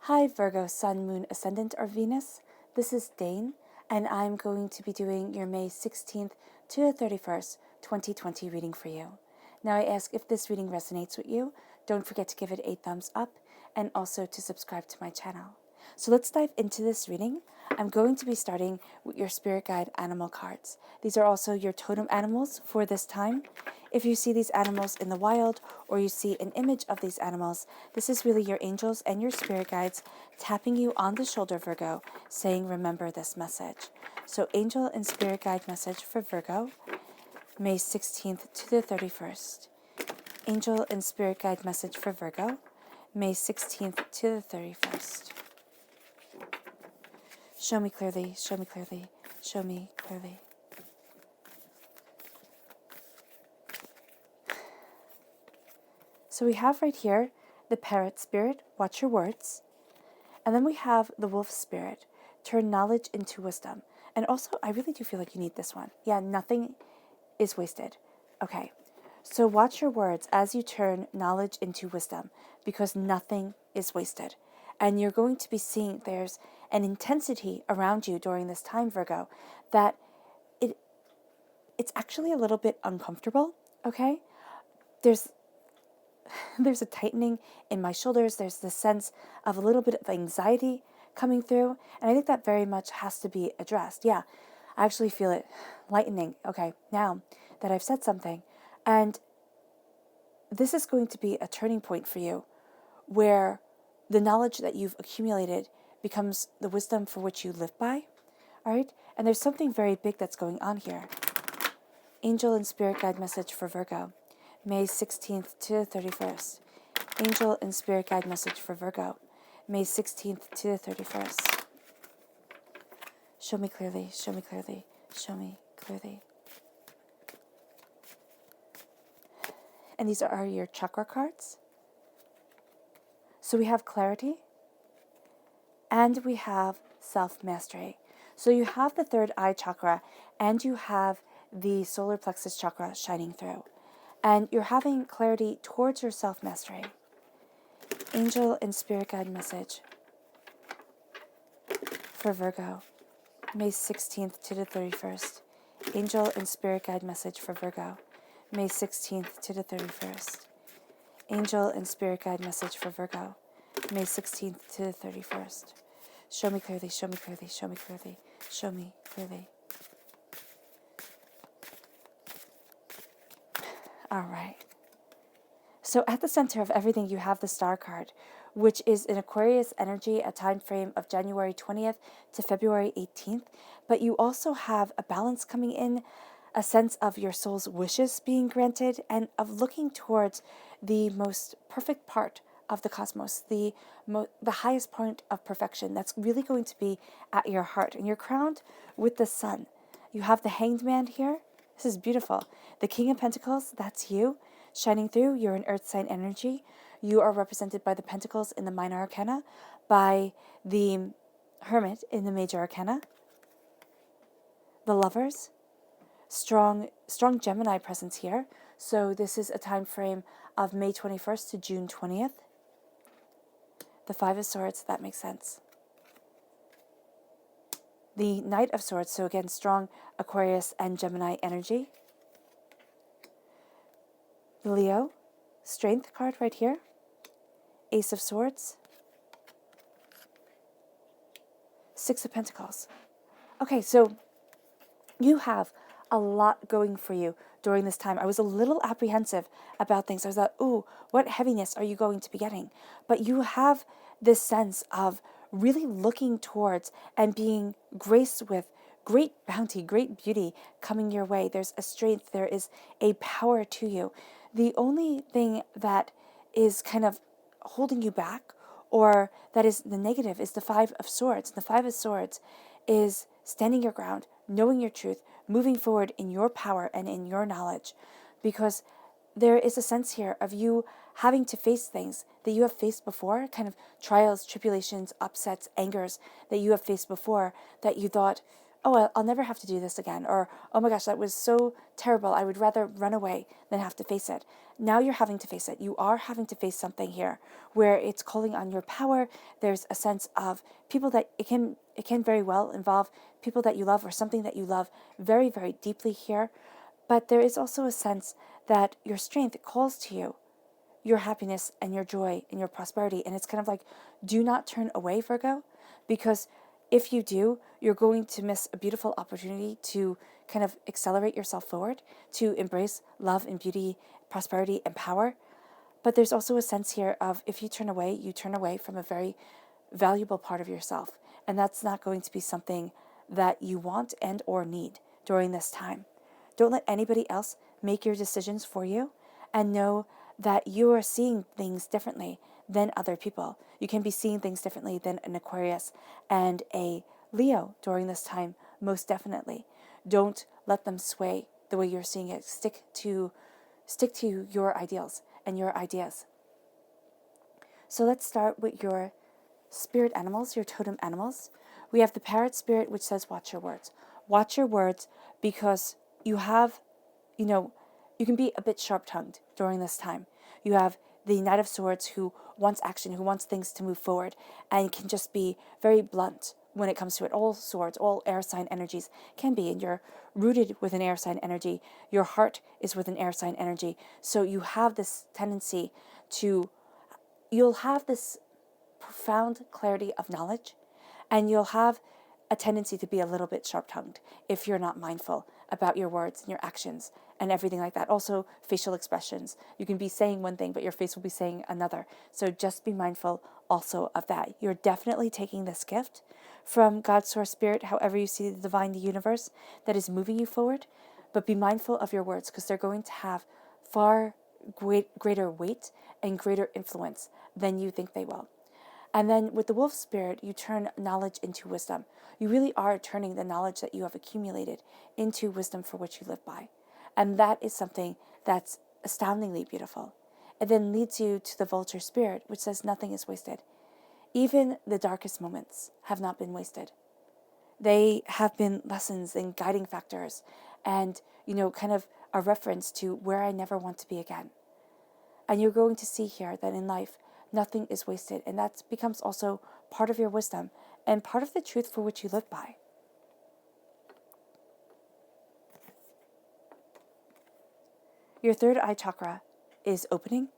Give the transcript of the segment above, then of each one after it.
Hi Virgo, Sun, Moon, Ascendant, or Venus. This is Dane, and I'm going to be doing your May 16th to the 31st, 2020 reading for you. Now I ask if this reading resonates with you, don't forget to give it a thumbs up and also to subscribe to my channel. So let's dive into this reading. I'm going to be starting with your Spirit Guide animal cards. These are also your totem animals for this time. If you see these animals in the wild or you see an image of these animals, this is really your angels and your spirit guides tapping you on the shoulder, Virgo, saying, remember this message. So angel and spirit guide message for Virgo, May 16th to the 31st. Angel and spirit guide message for Virgo, May 16th to the 31st. Show me clearly, show me clearly, show me clearly. So we have right here the parrot spirit, watch your words. And then we have the wolf spirit, turn knowledge into wisdom. And also, I really do feel like you need this one. Yeah, nothing is wasted. Okay, so watch your words as you turn knowledge into wisdom, because nothing is wasted. And you're going to be seeing there's an intensity around you during this time, Virgo, that it's actually a little bit uncomfortable, okay? There's a tightening in my shoulders. There's this sense of a little bit of anxiety coming through. And I think that very much has to be addressed. Yeah, I actually feel it lightening. Okay, now that I've said something. And this is going to be a turning point for you where the knowledge that you've accumulated becomes the wisdom for which you live by. All right? And there's something very big that's going on here. Angel and Spirit Guide message for Virgo, May 16th to the 31st. Angel and Spirit Guide message for Virgo, May 16th to the 31st. Show me clearly, show me clearly, show me clearly. And these are your chakra cards. So we have clarity and we have self-mastery. So you have the third eye chakra and you have the solar plexus chakra shining through. And you're having clarity towards your self-mastery. Angel and Spirit Guide message for Virgo, May 16th to the 31st. Angel and Spirit Guide message for Virgo, May 16th to the 31st. Angel and Spirit Guide message for Virgo, May 16th to the 31st. Show me clearly, show me clearly, show me clearly, show me clearly. All right. So at the center of everything, you have the Star card, which is an Aquarius energy, a time frame of January 20th to February 18th. But you also have a balance coming in, a sense of your soul's wishes being granted, and of looking towards the most perfect part of the cosmos, the highest point of perfection that's really going to be at your heart. And you're crowned with the sun. You have the Hanged Man here. This is beautiful. The King of Pentacles, that's you, shining through. You're an earth sign energy. You are represented by the Pentacles in the minor arcana, by the Hermit in the major arcana, the Lovers, strong Gemini presence here. So this is a time frame of May 21st to June 20th. The Five of Swords, that makes sense. The Knight of Swords, so again, strong Aquarius and Gemini energy. The Leo, Strength card right here. Ace of Swords. Six of Pentacles. Okay, so you have a lot going for you during this time. I was a little apprehensive about things. I was like, ooh, what heaviness are you going to be getting? But you have this sense of really looking towards and being graced with great bounty, great beauty coming your way. There's a strength, there is a power to you. The only thing that is kind of holding you back, or that is the negative, is the Five of Swords. The Five of Swords is standing your ground, knowing your truth, moving forward in your power and in your knowledge, because there is a sense here of you having to face things that you have faced before, kind of trials, tribulations, upsets, angers that you have faced before, that you thought, oh, I'll never have to do this again, or oh my gosh, that was so terrible, I would rather run away than have to face it. Now you're having to face it. You are having to face something here where it's calling on your power. There's a sense of people that it can very well involve people that you love or something that you love very, very deeply here. But there is also a sense that your strength calls to you, your happiness and your joy and your prosperity. And it's kind of like, do not turn away, Virgo, because if you do, you're going to miss a beautiful opportunity to kind of accelerate yourself forward, to embrace love and beauty, prosperity and power. But there's also a sense here of if you turn away, you turn away from a very valuable part of yourself. And that's not going to be something that you want and or need during this time. Don't let anybody else make your decisions for you, and know that you are seeing things differently than other people. You can be seeing things differently than an Aquarius and a Leo during this time, most definitely. Don't let them sway the way you're seeing it. Stick to your ideals and your ideas. So let's start with your spirit animals, your totem animals. We have the parrot spirit, which says, watch your words. Watch your words, because you have, you can be a bit sharp-tongued during this time. You have the Knight of Swords, who wants action, who wants things to move forward, and can just be very blunt when it comes to it. All swords, all air sign energies can be, and you're rooted with an air sign energy. Your heart is with an air sign energy. So you have this tendency you'll have this profound clarity of knowledge, and you'll have a tendency to be a little bit sharp-tongued if you're not mindful about your words and your actions and everything like that. Also, facial expressions. You can be saying one thing, but your face will be saying another. So just be mindful also of that. You're definitely taking this gift from God's source spirit, however you see the divine, the universe, that is moving you forward. But be mindful of your words, because they're going to have far greater weight and greater influence than you think they will. And then with the wolf spirit, you turn knowledge into wisdom. You really are turning the knowledge that you have accumulated into wisdom for which you live by. And that is something that's astoundingly beautiful. It then leads you to the vulture spirit, which says nothing is wasted. Even the darkest moments have not been wasted. They have been lessons and guiding factors and, kind of a reference to where I never want to be again. And you're going to see here that in life, nothing is wasted. And that becomes also part of your wisdom and part of the truth for which you live by. Your third eye chakra is opening.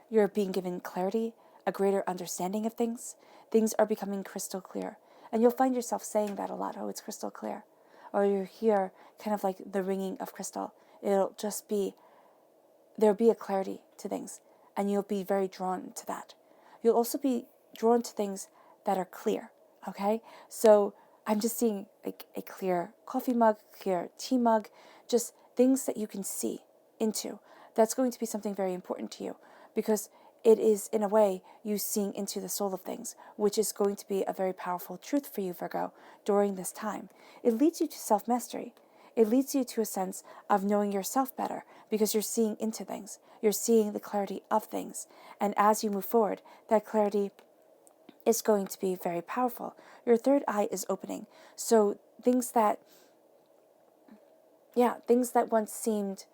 You're being given clarity, a greater understanding of things. Things are becoming crystal clear. And you'll find yourself saying that a lot. Oh, it's crystal clear. Or you hear kind of like the ringing of crystal. There'll be a clarity to things. And you'll be very drawn to that. You'll also be drawn to things that are clear. Okay? So I'm just seeing like a clear coffee mug, clear tea mug, just things that you can see into. That's going to be something very important to you, because it is, in a way, you seeing into the soul of things, which is going to be a very powerful truth for you, Virgo, during this time. It leads you to self-mastery. It leads you to a sense of knowing yourself better, because you're seeing into things. You're seeing the clarity of things. And as you move forward, that clarity is going to be very powerful. Your third eye is opening. So things that once seemed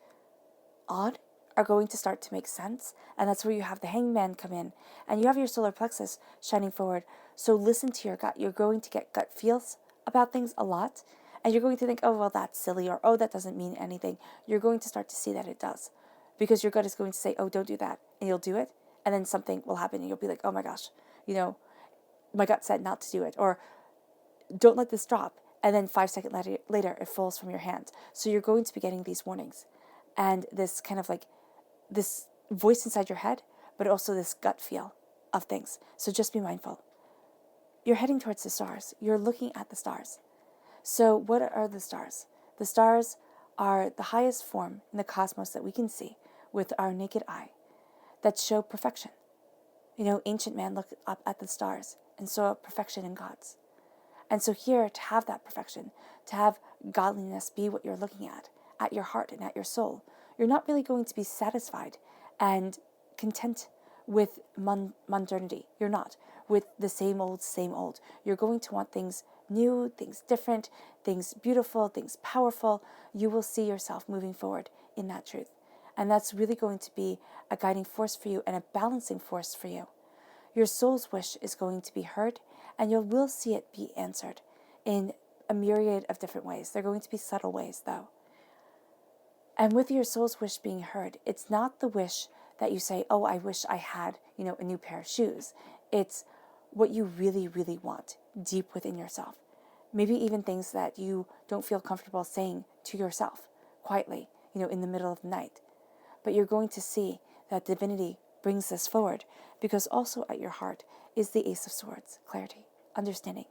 odd are going to start to make sense. And that's where you have the hangman come in. And you have your solar plexus shining forward. So listen to your gut. You're going to get gut feels about things a lot. And you're going to think, oh, well, that's silly, or oh, that doesn't mean anything. You're going to start to see that it does. Because your gut is going to say, oh, don't do that. And you'll do it. And then something will happen. And you'll be like, oh my gosh, my gut said not to do it. Or don't let this drop. And then 5 seconds later, it falls from your hand. So you're going to be getting these warnings. And this kind of like this voice inside your head, but also this gut feel of things. So just be mindful. You're heading towards the stars. You're looking at the stars. So what are the stars? The stars are the highest form in the cosmos that we can see with our naked eye that show perfection. Ancient man looked up at the stars and saw perfection in gods. And so here, to have that perfection, to have godliness be what you're looking at your heart and at your soul, you're not really going to be satisfied and content with modernity. You're not with the same old, same old. You're going to want things new, things different, things beautiful, things powerful. You will see yourself moving forward in that truth. And that's really going to be a guiding force for you and a balancing force for you. Your soul's wish is going to be heard, and you will see it be answered in a myriad of different ways. They're going to be subtle ways, though. And with your soul's wish being heard, it's not the wish that you say, oh, I wish I had, a new pair of shoes. It's what you really, really want deep within yourself. Maybe even things that you don't feel comfortable saying to yourself quietly, in the middle of the night. But you're going to see that divinity brings this forward, because also at your heart is the Ace of Swords, clarity, understanding,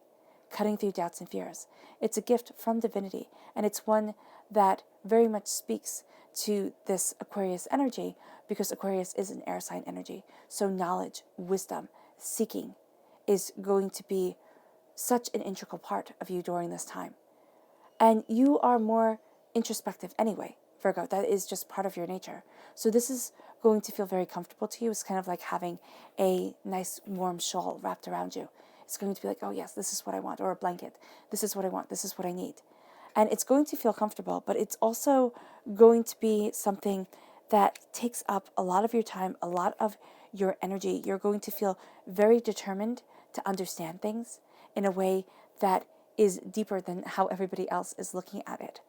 cutting through doubts and fears. It's a gift from divinity, and it's one that very much speaks to this Aquarius energy, because Aquarius is an air sign energy. So knowledge, wisdom, seeking is going to be such an integral part of you during this time. And you are more introspective anyway, Virgo. That is just part of your nature. So this is going to feel very comfortable to you. It's kind of like having a nice warm shawl wrapped around you. It's going to be like, oh yes, this is what I want, or a blanket. This is what I want. This is what I need. And it's going to feel comfortable, but it's also going to be something that takes up a lot of your time, a lot of your energy. You're going to feel very determined to understand things in a way that is deeper than how everybody else is looking at it.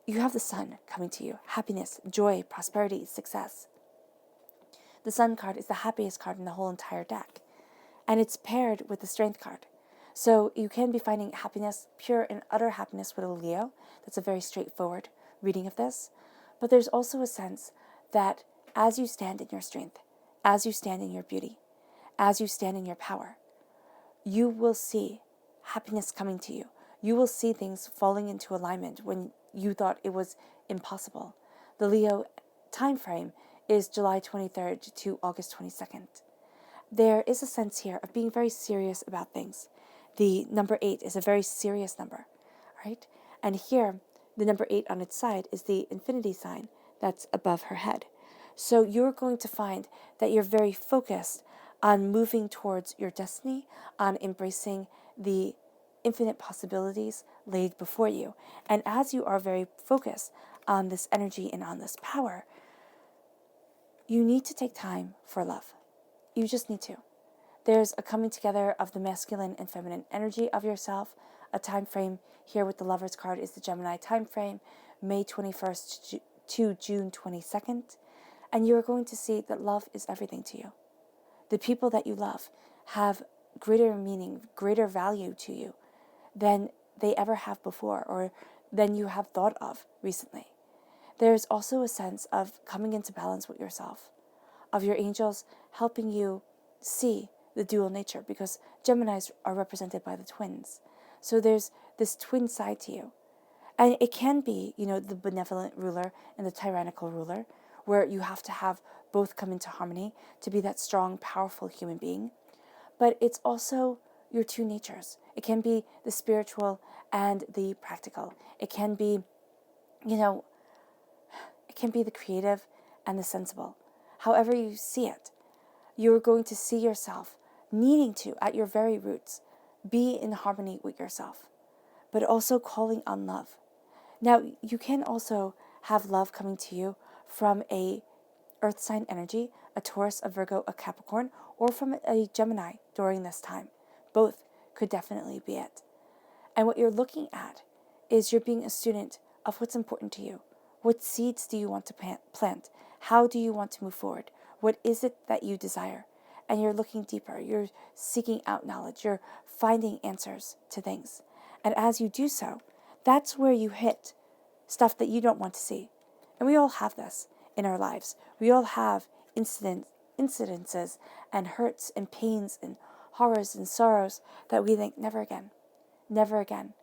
You have the sun coming to you. Happiness, joy, prosperity, success. The sun card is the happiest card in the whole entire deck. And it's paired with the strength card. So you can be finding happiness, pure and utter happiness with a Leo. That's a very straightforward reading of this. But there's also a sense that as you stand in your strength, as you stand in your beauty, as you stand in your power, you will see happiness coming to you. You will see things falling into alignment when you thought it was impossible. The Leo time frame is July 23rd to August 22nd. There is a sense here of being very serious about things. The number 8 is a very serious number, right? And here, the number 8 on its side is the infinity sign that's above her head. So you're going to find that you're very focused on moving towards your destiny, on embracing the infinite possibilities laid before you. And as you are very focused on this energy and on this power, you need to take time for love. You just need to. There's a coming together of the masculine and feminine energy of yourself. A time frame here with the Lovers card is the Gemini time frame, May 21st to June 22nd. And you're going to see that love is everything to you. The people that you love have greater meaning, greater value to you than they ever have before, or than you have thought of recently. There's also a sense of coming into balance with yourself, of your angels helping you see the dual nature, because Geminis are represented by the twins. So there's this twin side to you. And it can be, the benevolent ruler and the tyrannical ruler, where you have to have both come into harmony to be that strong, powerful human being. But it's also your two natures. It can be the spiritual and the practical. It can be, it can be the creative and the sensible. However you see it, you're going to see yourself needing to, at your very roots, be in harmony with yourself, but also calling on love. Now, you can also have love coming to you from a earth sign energy, a Taurus, a Virgo, a Capricorn, or from a Gemini during this time. Both could definitely be it. And what you're looking at is you're being a student of what's important to you. What seeds do you want to plant? How do you want to move forward? What is it that you desire? And you're looking deeper. You're seeking out knowledge. You're finding answers to things. And as you do so, that's where you hit stuff that you don't want to see. And we all have this in our lives. We all have incidences and hurts and pains and horrors and sorrows that we think, never again, never again.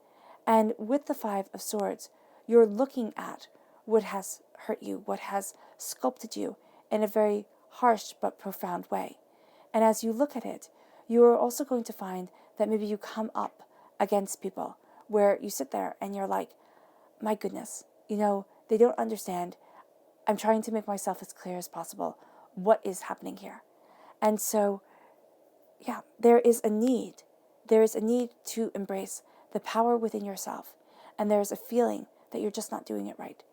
And with the Five of Swords, you're looking at what has hurt you, what has sculpted you in a very harsh but profound way. And as you look at it, you are also going to find that maybe you come up against people where you sit there and you're like, my goodness, they don't understand. I'm trying to make myself as clear as possible. What is happening here? And so, yeah, there is a need. There is a need to embrace the power within yourself. And there's a feeling that you're just not doing it right.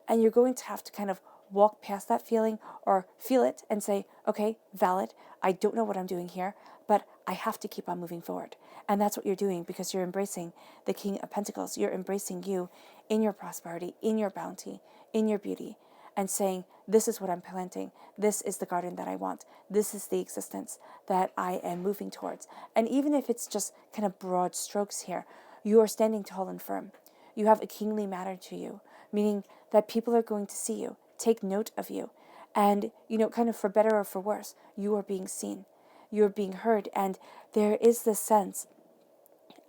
And you're going to have to kind of walk past that feeling or feel it and say, okay, valid. I don't know what I'm doing here, but I have to keep on moving forward. And that's what you're doing because you're embracing the King of Pentacles. You're embracing you in your prosperity, in your bounty, in your beauty, and saying, this is what I'm planting. This is the garden that I want. This is the existence that I am moving towards. And even if it's just kind of broad strokes here, you are standing tall and firm. You have a kingly manner to you, meaning that people are going to see you, take note of you. And, kind of for better or for worse, you are being seen. You are being heard. And there is this sense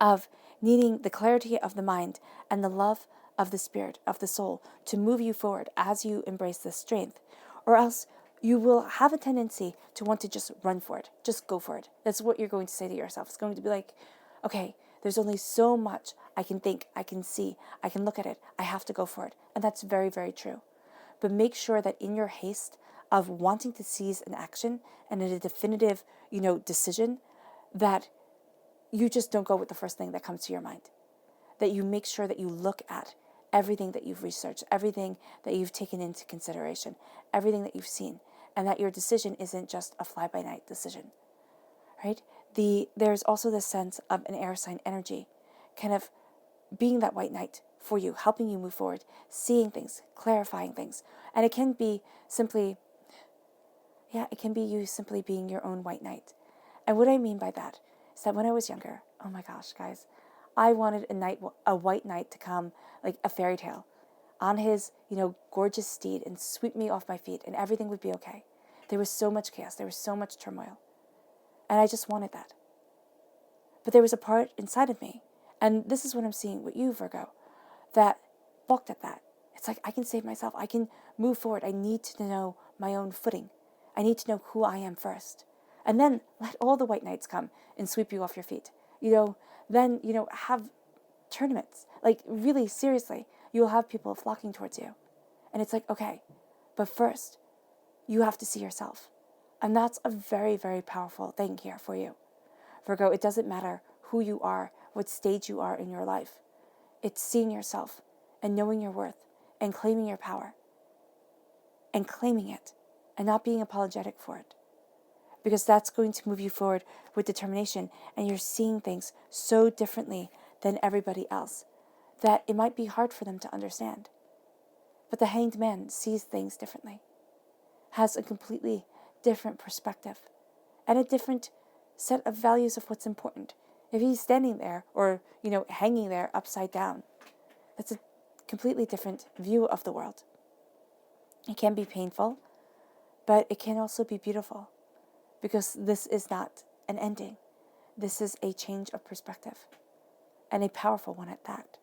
of needing the clarity of the mind and the love of the spirit, of the soul, to move you forward as you embrace this strength. Or else you will have a tendency to want to just run for it, just go for it. That's what you're going to say to yourself. It's going to be like, okay, there's only so much I can think, I can see, I can look at it. I have to go for it. And that's very, very true. But make sure that in your haste of wanting to seize an action and a definitive, decision, that you just don't go with the first thing that comes to your mind. That you make sure that you look at everything that you've researched, everything that you've taken into consideration, everything that you've seen, and that your decision isn't just a fly-by-night decision, right? There's also this sense of an air sign energy, kind of being that white knight for you, helping you move forward, seeing things, clarifying things. And it can be simply, it can be you simply being your own white knight. And what I mean by that is that when I was younger, oh my gosh, guys, I wanted a white knight to come like a fairy tale on his, gorgeous steed and sweep me off my feet and everything would be okay. There was so much chaos. There was so much turmoil. And I just wanted that. But there was a part inside of me, and this is what I'm seeing with you, Virgo, that balked at that. It's like, I can save myself. I can move forward. I need to know my own footing. I need to know who I am first. And then let all the white knights come and sweep you off your feet. Then, have tournaments. Like, really, seriously, you will have people flocking towards you. And it's like, okay, but first, you have to see yourself. And that's a very, very powerful thing here for you. Virgo, it doesn't matter who you are, what stage you are in your life. It's seeing yourself and knowing your worth and claiming your power and claiming it and not being apologetic for it. Because that's going to move you forward with determination, and you're seeing things so differently than everybody else that it might be hard for them to understand. But the hanged man sees things differently, has a completely different perspective, and a different set of values of what's important. If he's standing there or, hanging there upside down, that's a completely different view of the world. It can be painful, but it can also be beautiful, because this is not an ending. This is a change of perspective, and a powerful one at that.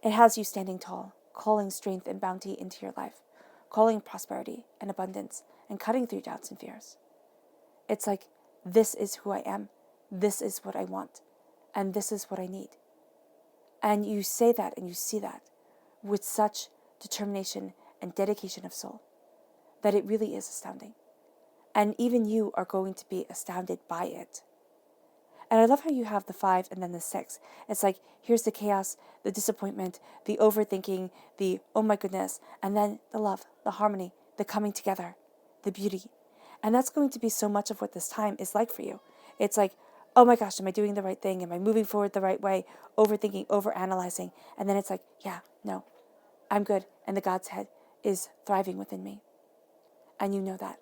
It has you standing tall, calling strength and bounty into your life, calling prosperity and abundance, and cutting through doubts and fears. It's like, this is who I am, this is what I want, and this is what I need. And you say that and you see that with such determination and dedication of soul that it really is astounding. And even you are going to be astounded by it. And I love how you have the 5 and then the 6. It's like, here's the chaos, the disappointment, the overthinking, the oh my goodness, and then the love, the harmony, the coming together, the beauty. And that's going to be so much of what this time is like for you. It's like, oh my gosh, am I doing the right thing? Am I moving forward the right way? Overthinking, overanalyzing. And then it's like, yeah, no, I'm good. And the God's head is thriving within me. And you know that.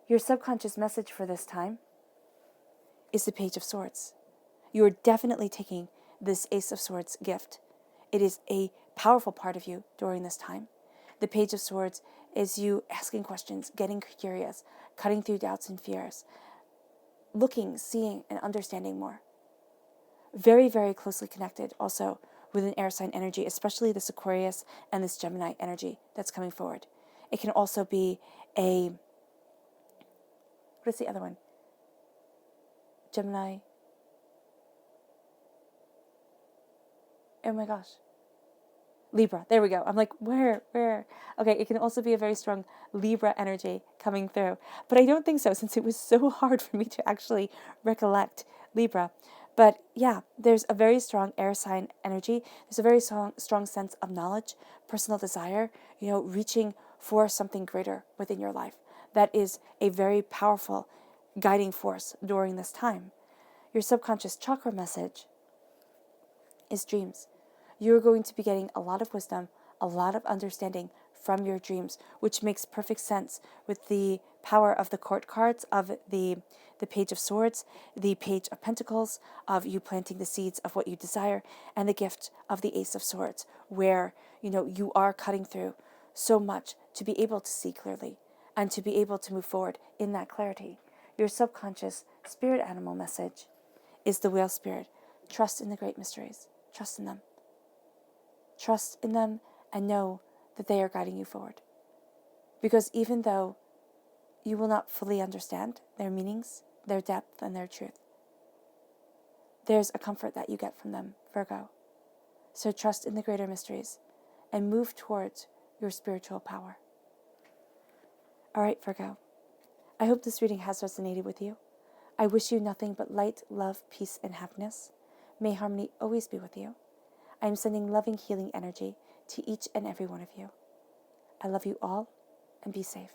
Your subconscious message for this time is the Page of Swords. You are definitely taking this Ace of Swords gift. It is a powerful part of you during this time. The Page of Swords is you asking questions, getting curious, cutting through doubts and fears, looking, seeing, and understanding more. Very, very closely connected also with an air sign energy, especially this Aquarius and this Gemini energy that's coming forward. It can also be what is the other one? Gemini. Oh my gosh. Libra. There we go. I'm like, where? Okay, it can also be a very strong Libra energy coming through. But I don't think so, since it was so hard for me to actually recollect Libra. But yeah, there's a very strong air sign energy. There's a very strong sense of knowledge, personal desire, reaching for something greater within your life. That is a very powerful guiding force during this time. Your subconscious chakra message is dreams. You're going to be getting a lot of wisdom, a lot of understanding from your dreams, which makes perfect sense with the power of the court cards, of the Page of Swords, the Page of Pentacles, of you planting the seeds of what you desire, and the gift of the Ace of Swords, where, you are cutting through so much to be able to see clearly and to be able to move forward in that clarity. Your subconscious spirit animal message is the whale spirit. Trust in the great mysteries. Trust in them. Trust in them and know that they are guiding you forward. Because even though you will not fully understand their meanings, their depth, and their truth, there's a comfort that you get from them, Virgo. So trust in the greater mysteries and move towards your spiritual power. All right, Virgo. I hope this reading has resonated with you. I wish you nothing but light, love, peace, and happiness. May harmony always be with you. I am sending loving, healing energy to each and every one of you. I love you all, and be safe.